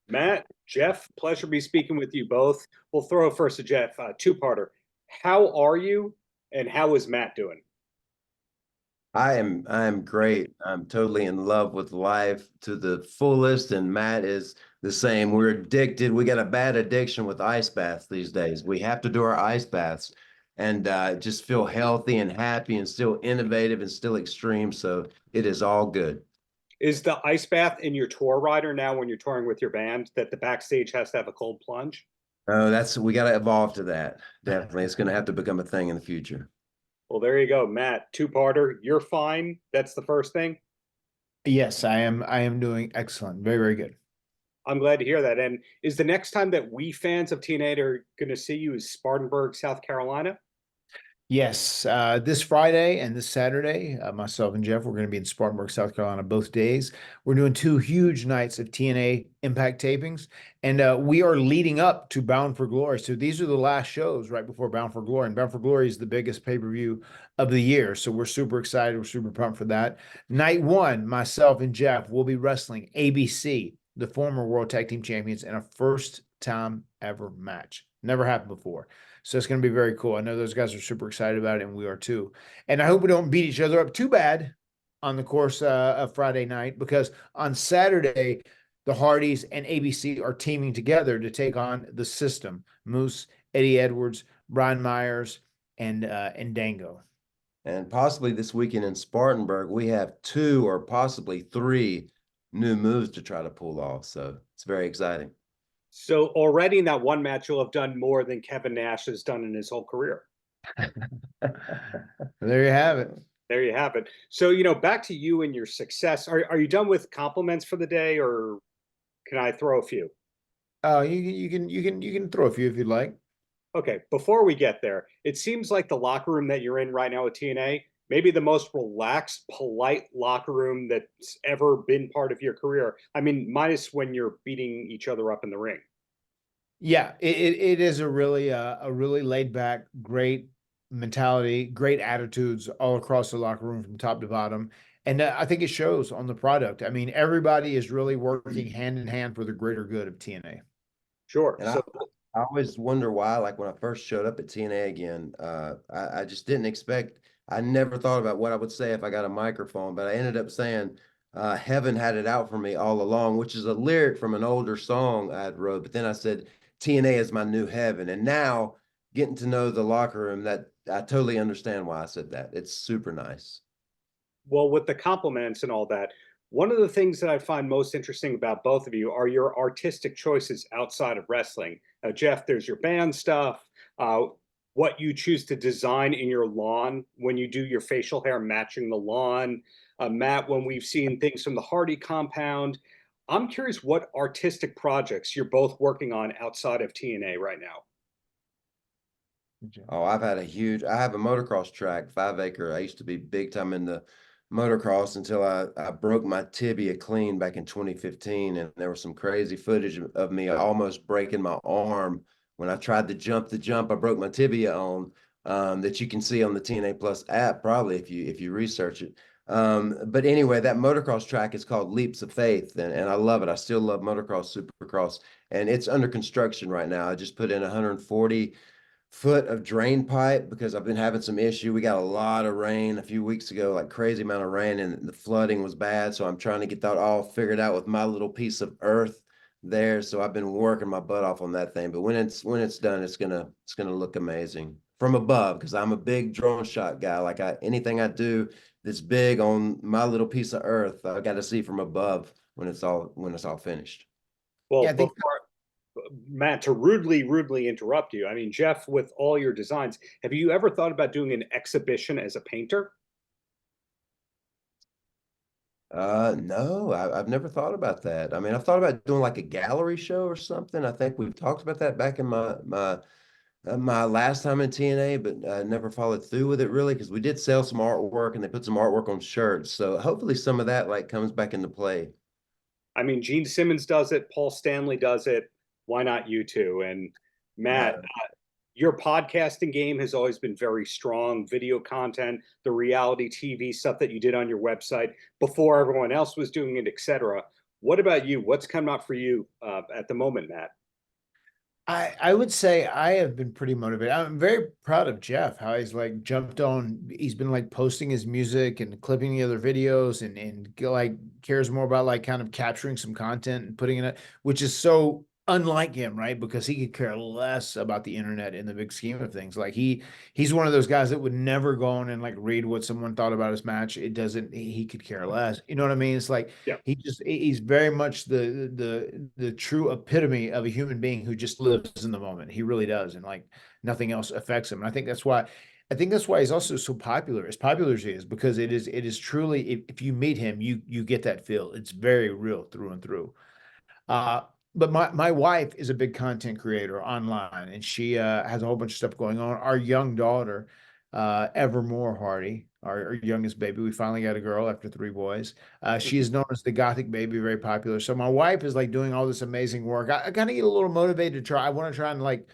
Matt, Jeff, pleasure to be speaking with you both. We'll throw first to Jeff, two-parter. How are you, and how is Matt doing? I am great. I'm totally in love with life to the fullest, and Matt is the same. We're addicted. We got a bad addiction with ice baths these days. We have to do our ice baths and just feel healthy and happy and still innovative and still extreme. So it is all good. Is the ice bath in your tour rider now when you're touring with your band that the backstage has to have a cold plunge? Oh, that's we got to evolve to that. Definitely, it's going to have to become a thing in the future. Well, there you go, Matt. Two-parter. You're fine. That's the first thing. Yes, I am. I am doing excellent. Very, very good. I'm glad to hear that. And is the next time that we fans of TNA are going to see you is Spartanburg, South Carolina? Yes, this Friday and this Saturday, myself and Jeff, we're going to be in Spartanburg, South Carolina, both days. We're doing two huge nights of TNA Impact tapings, and we are leading up to Bound for Glory. So these are the last shows right before Bound for Glory, and Bound for Glory is the biggest pay-per-view of the year. So we're super excited. We're super pumped for that. Night one, myself and Jeff will be wrestling ABC, the former World Tag Team Champions, in a first-time ever match. Never happened before. So it's going to be very cool. I know those guys are super excited about it, and we are too. And I hope we don't beat each other up too bad on the course of Friday night, because on Saturday, the Hardys and ABC are teaming together to take on the System: Moose, Eddie Edwards, Brian Myers, and Dango. And possibly this weekend in Spartanburg, we have two or possibly three new moves to try to pull off. So it's very exciting. So already in that one match, you'll have done more than Kevin Nash has done in his whole career. There you have it. There you have it. So, back to you and your success. Are you done with compliments for the day, or can I throw a few? You can throw a few if you'd like. Okay, before we get there, it seems like the locker room that you're in right now at TNA, maybe the most relaxed, polite locker room that's ever been part of your career. I mean, minus when you're beating each other up in the ring. Yeah, it is a really laid back, great mentality, great attitudes all across the locker room from top to bottom, and I think it shows on the product. I mean, everybody is really working hand in hand for the greater good of TNA. Sure. And So I always wonder why, like when I first showed up at TNA again, I just didn't expect, I never thought about what I would say if I got a microphone, but I ended up saying, heaven had it out for me all along, which is a lyric from an older song I'd wrote. But then I said, TNA is my new heaven. And now getting to know the locker room, that I totally understand why I said that. It's super nice. well, with the compliments and all that, one of the things that I find most interesting about both of you are your artistic choices outside of wrestling. Jeff, there's your band stuff, what you choose to design in your lawn when you do your facial hair matching the lawn. Matt, when we've seen things from the Hardy compound, I'm curious what artistic projects you're both working on outside of TNA right now. Oh, I have a motocross track, 5 acre. I used to be big time in the motocross until I broke my tibia clean back in 2015. And there was some crazy footage of me almost breaking my arm when I tried to jump the jump I broke my tibia on, that you can see on the TNA Plus app, probably if you research it. But anyway, that motocross track is called Leaps of Faith, and I love it. I still love motocross, supercross, and it's under construction right now. I just put in 140 foot of drain pipe because I've been having some issue. We got a lot of rain a few weeks ago, like crazy amount of rain, and the flooding was bad. So I'm trying to get that all figured out with my little piece of earth there. So I've been working my butt off on that thing. But when it's done, it's gonna look amazing from above, because I'm a big drone shot guy. Like anything I do that's big on my little piece of earth, I got to see from above when it's all finished. Well, Yeah, I think before Matt, to rudely interrupt you, I mean, Jeff, with all your designs, have you ever thought about doing an exhibition as a painter? No, I've never thought about that. I mean, I've thought about doing like a gallery show or something. I think we've talked about that back in my last time in TNA, but I never followed through with it really, because we did sell some artwork and they put some artwork on shirts. So hopefully some of that like comes back into play. I mean, Gene Simmons does it, Paul Stanley does it. Why not you two? And Matt, Yeah. your podcasting game has always been very strong. Video content, the reality TV stuff that you did on your website before everyone else was doing it, etc. What about you? What's coming up for you at the moment, Matt? I would say I have been pretty motivated. I'm very proud of Jeff, how he's like jumped on. He's been like posting his music and clipping the other videos and like cares more about like kind of capturing some content and putting it up, which is so unlike him, right? Because he could care less about the internet in the big scheme of things. Like he's one of those guys that would never go on and like read what someone thought about his match. It doesn't, he could care less. You know what I mean? It's like Yeah. he's very much the true epitome of a human being who just lives in the moment. He really does, and like nothing else affects him. And I think that's why he's also so popular, as popular as he is, because it is truly, if you meet him, you get that feel. It's very real through and through. Uh, but my wife is a big content creator online, and she has a whole bunch of stuff going on. Our young daughter, Evermore Hardy, our youngest baby, we finally got a girl after 3 boys. She is known as the Gothic baby, very popular. So my wife is like doing all this amazing work. I kind of get a little motivated to try. I want to try and like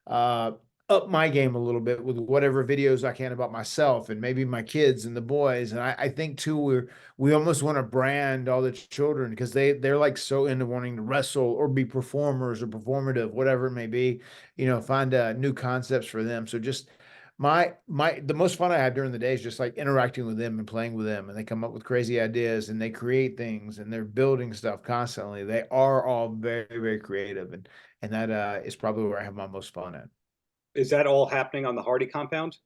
uh, up my game a little bit with whatever videos I can about myself and maybe my kids and the boys. And I think too, we almost want to brand all the children because they're like so into wanting to wrestle or be performers or performative, whatever it may be, find new concepts for them. So just the most fun I have during the day is just like interacting with them and playing with them, and they come up with crazy ideas and they create things and they're building stuff constantly. They are all very, very creative, and that is probably where I have my most fun at. Is that all happening on the Hardy compound?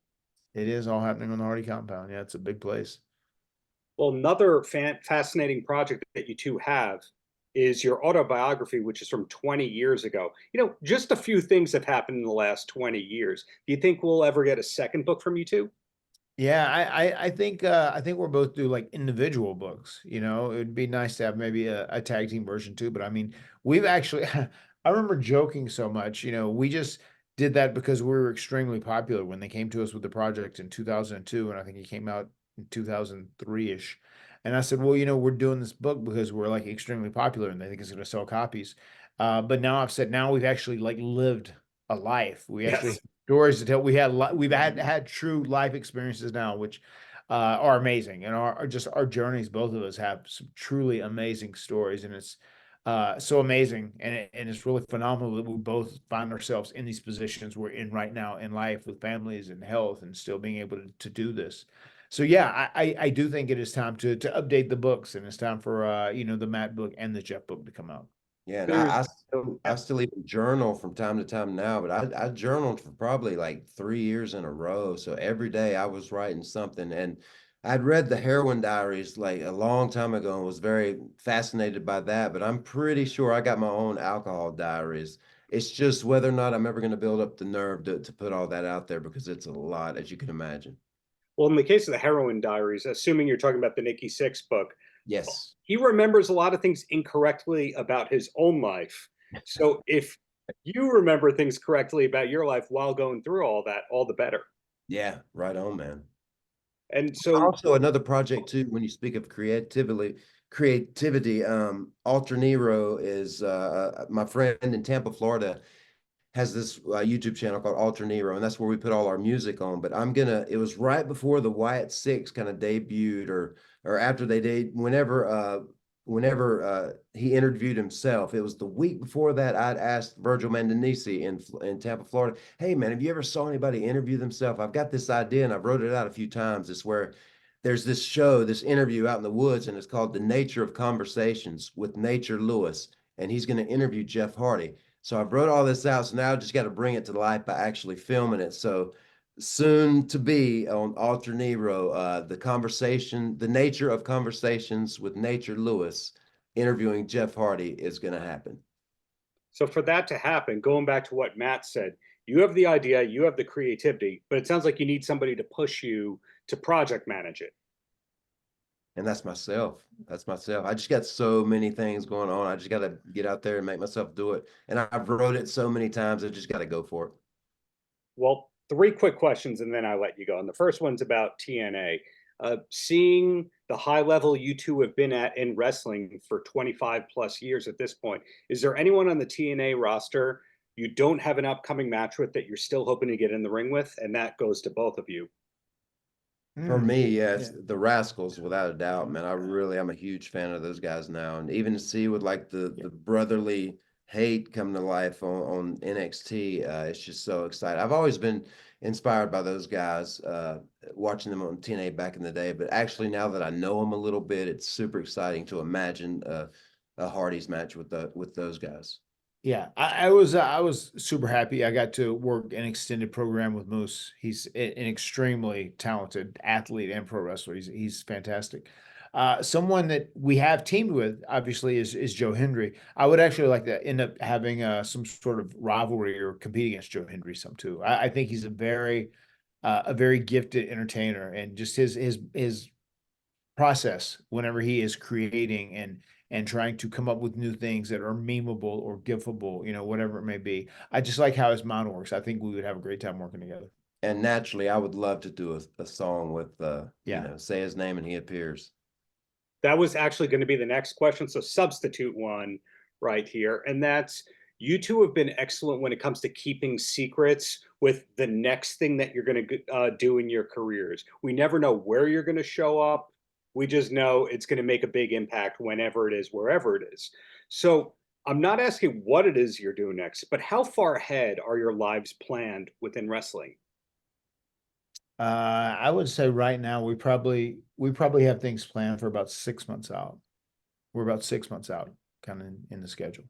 It is all happening on the Hardy compound. Yeah, it's a big place. Well, another fascinating project that you two have is your autobiography, which is from 20 years ago. Just a few things have happened in the last 20 years. Do you think we'll ever get a second book from you two? Yeah, I think we're both do like individual books. It'd be nice to have maybe a tag team version too. But I mean, we've actually I remember joking so much, we just did that because we were extremely popular when they came to us with the project in 2002, and I think it came out in 2003-ish. And I said, well, we're doing this book because we're like extremely popular and they think it's going to sell copies. But now I've said now we've actually like lived a life. We actually Yes. stories to tell. We've had true life experiences now, which are amazing, and are just our journeys. Both of us have some truly amazing stories, and it's so amazing, and it's really phenomenal that we both find ourselves in these positions we're in right now in life with families and health, and still being able to do this. So yeah, I do think it is time to update the books, and it's time for the Matt book and the Jeff book to come out. Yeah, and There's, I still even journal from time to time now, but I journaled for probably like 3 years in a row. So every day I was writing something, and I'd read the Heroin Diaries like a long time ago and was very fascinated by that. But I'm pretty sure I got my own alcohol diaries. It's just whether or not I'm ever going to build up the nerve to put all that out there because it's a lot, as you can imagine. well, in the case of the Heroin Diaries, assuming you're talking about the Nikki Sixx book, Yes. he remembers a lot of things incorrectly about his own life. So if you remember things correctly about your life while going through all that, all the better. Yeah, right on, man. And so, Also, another project too, when you speak of creativity, Alter Nero is my friend in Tampa, Florida, has this YouTube channel called Alter Nero, and that's where we put all our music on. But it was right before the Wyatt Six kind of debuted, or after they did, whenever he interviewed himself. It was the week before that. I'd asked Virgil Mandanisi in Tampa, Florida, hey man, have you ever saw anybody interview themselves? I've got this idea and I've wrote it out a few times. It's where there's this interview out in the woods, and it's called The Nature of Conversations with Nature Lewis, and he's going to interview Jeff Hardy. So I wrote all this out. So now I just got to bring it to life by actually filming it. So soon to be on Alter Nero, the nature of conversations with Nature Lewis, interviewing Jeff Hardy is going to happen. so for that to happen, going back to what Matt said, you have the idea, you have the creativity, but it sounds like you need somebody to push you to project manage it. And that's myself. That's myself. I just got so many things going on. I just got to get out there and make myself do it. And I've wrote it so many times. I just got to go for it. Well, three quick questions and then I let you go. And the first one's about TNA. Seeing the high level you two have been at in wrestling for 25 plus years at this point, is there anyone on the TNA roster you don't have an upcoming match with that you're still hoping to get in the ring with? And that goes to both of you. For me, yes, Yeah. the Rascals, without a doubt, man. I'm a huge fan of those guys now, and even to see with like the brotherly hate come to life on NXT, it's just so exciting. I've always been inspired by those guys, watching them on TNA back in the day. But actually, now that I know them a little bit, it's super exciting to imagine a Hardy's match with those guys. Yeah, I was super happy. I got to work an extended program with Moose. He's an extremely talented athlete and pro wrestler. He's fantastic. Someone that we have teamed with, obviously, is Joe Hendry. I would actually like to end up having some sort of rivalry or compete against Joe Hendry some too. I think he's a very gifted entertainer, and just his process whenever he is creating and trying to come up with new things that are memeable or gifable, whatever it may be. I just like how his mind works. I think we would have a great time working together. And naturally, I would love to do a song with, Yeah. say his name and he appears. That was actually going to be the next question. So substitute one right here. And that's, you two have been excellent when it comes to keeping secrets with the next thing that you're going to do in your careers. We never know where you're going to show up. We just know it's going to make a big impact whenever it is, wherever it is. So I'm not asking what it is you're doing next, but how far ahead are your lives planned within wrestling? I would say right now we probably have things planned for about 6 months out. We're about 6 months out, kind of in the schedule.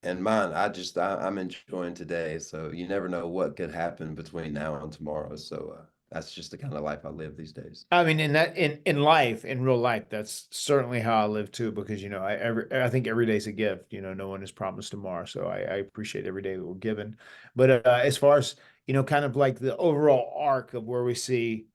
And mine, I'm enjoying today. So you never know what could happen between now and tomorrow. So that's just the kind of life I live these days. I mean, in life, in real life, that's certainly how I live too. Because I think every day's a gift. No one is promised tomorrow, so I appreciate every day that we're given. But as far as kind of like the overall arc of where we see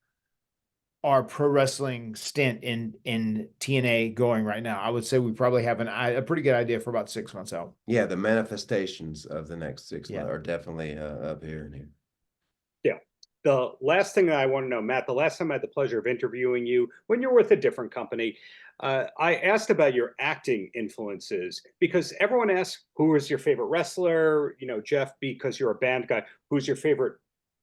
our pro wrestling stint in TNA going right now, I would say we probably have a pretty good idea for about 6 months out. Yeah, the manifestations of the next 6 months Yeah. are definitely up here and here. Yeah. The last thing that I want to know, Matt, the last time I had the pleasure of interviewing you when you're with a different company, I asked about your acting influences because everyone asks, who is your favorite wrestler? Jeff, because you're a band guy, who's your favorite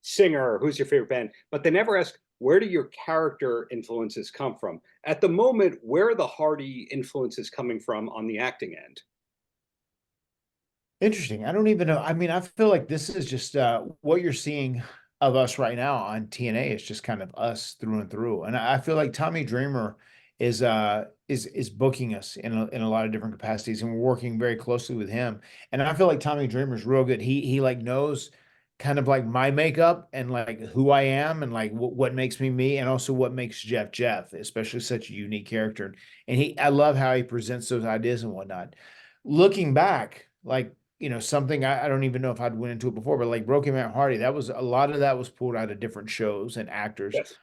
singer? Who's your favorite band? But they never ask, where do your character influences come from? At the moment, where are the Hardy influences coming from on the acting end? Interesting. I don't even know. I mean, I feel like this is just what you're seeing of us right now on TNA is just kind of us through and through. And I feel like Tommy Dreamer is booking us in a lot of different capacities, and we're working very closely with him. And I feel like Tommy Dreamer's real good. He like knows kind of like my makeup and like who I am and like what makes me me, and also what makes Jeff, especially such a unique character. And I love how he presents those ideas and whatnot. Looking back, like something I don't even know if I'd went into it before, but like Broken Matt Hardy, that was a lot of that was pulled out of different shows and actors. Yes.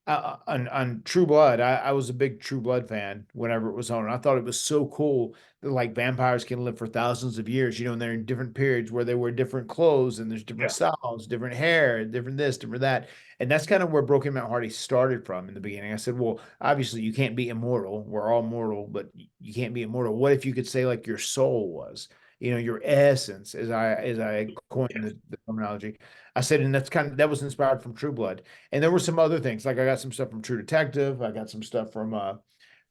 On True Blood, I was a big True Blood fan whenever it was on. And I thought it was so cool that like vampires can live for thousands of years, and they're in different periods where they wear different clothes and there's different styles, different hair, different this, different that. And that's kind of where Broken Matt Hardy started from in the beginning. I said, well, obviously you can't be immortal. We're all mortal, but you can't be immortal. What if you could say like your soul was? Your essence, as I coined the terminology. I said, and that was inspired from True Blood. And there were some other things, like I got some stuff from True Detective, I got some stuff from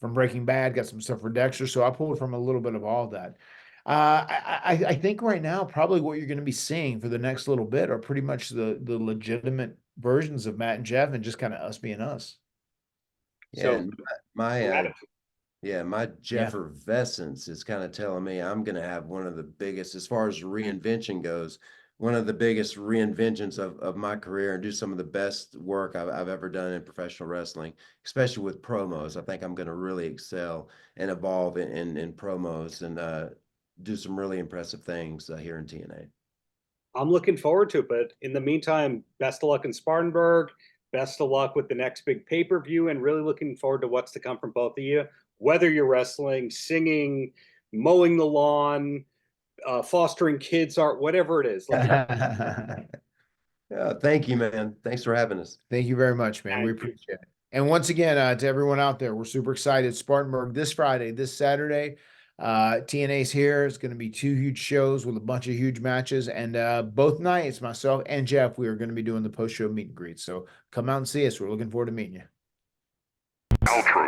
Breaking Bad, got some stuff from Dexter. So I pulled from a little bit of all of that. I think right now, probably what you're going to be seeing for the next little bit are pretty much the legitimate versions of Matt and Jeff, and just kind of us being us. Yeah, So and my Jeffervescence is kind of telling me I'm going to have one of the biggest, as far as reinvention goes, one of the biggest reinventions of my career, and do some of the best work I've ever done in professional wrestling, especially with promos. I think I'm going to really excel and evolve in promos and do some really impressive things here in TNA. I'm looking forward to it. But in the meantime, best of luck in Spartanburg. Best of luck with the next big pay-per-view, and really looking forward to what's to come from both of you, whether you're wrestling, singing, mowing the lawn, fostering kids art, whatever it is. Yeah, thank you, man. Thanks for having us. Thank you very much, man. We appreciate it. And once again, to everyone out there, we're super excited. Spartanburg this Friday, this Saturday. TNA's here. It's going to be 2 huge shows with a bunch of huge matches. And both nights, myself and Jeff, we are going to be doing the post-show meet and greet. So come out and see us. We're looking forward to meeting you. Paltrow.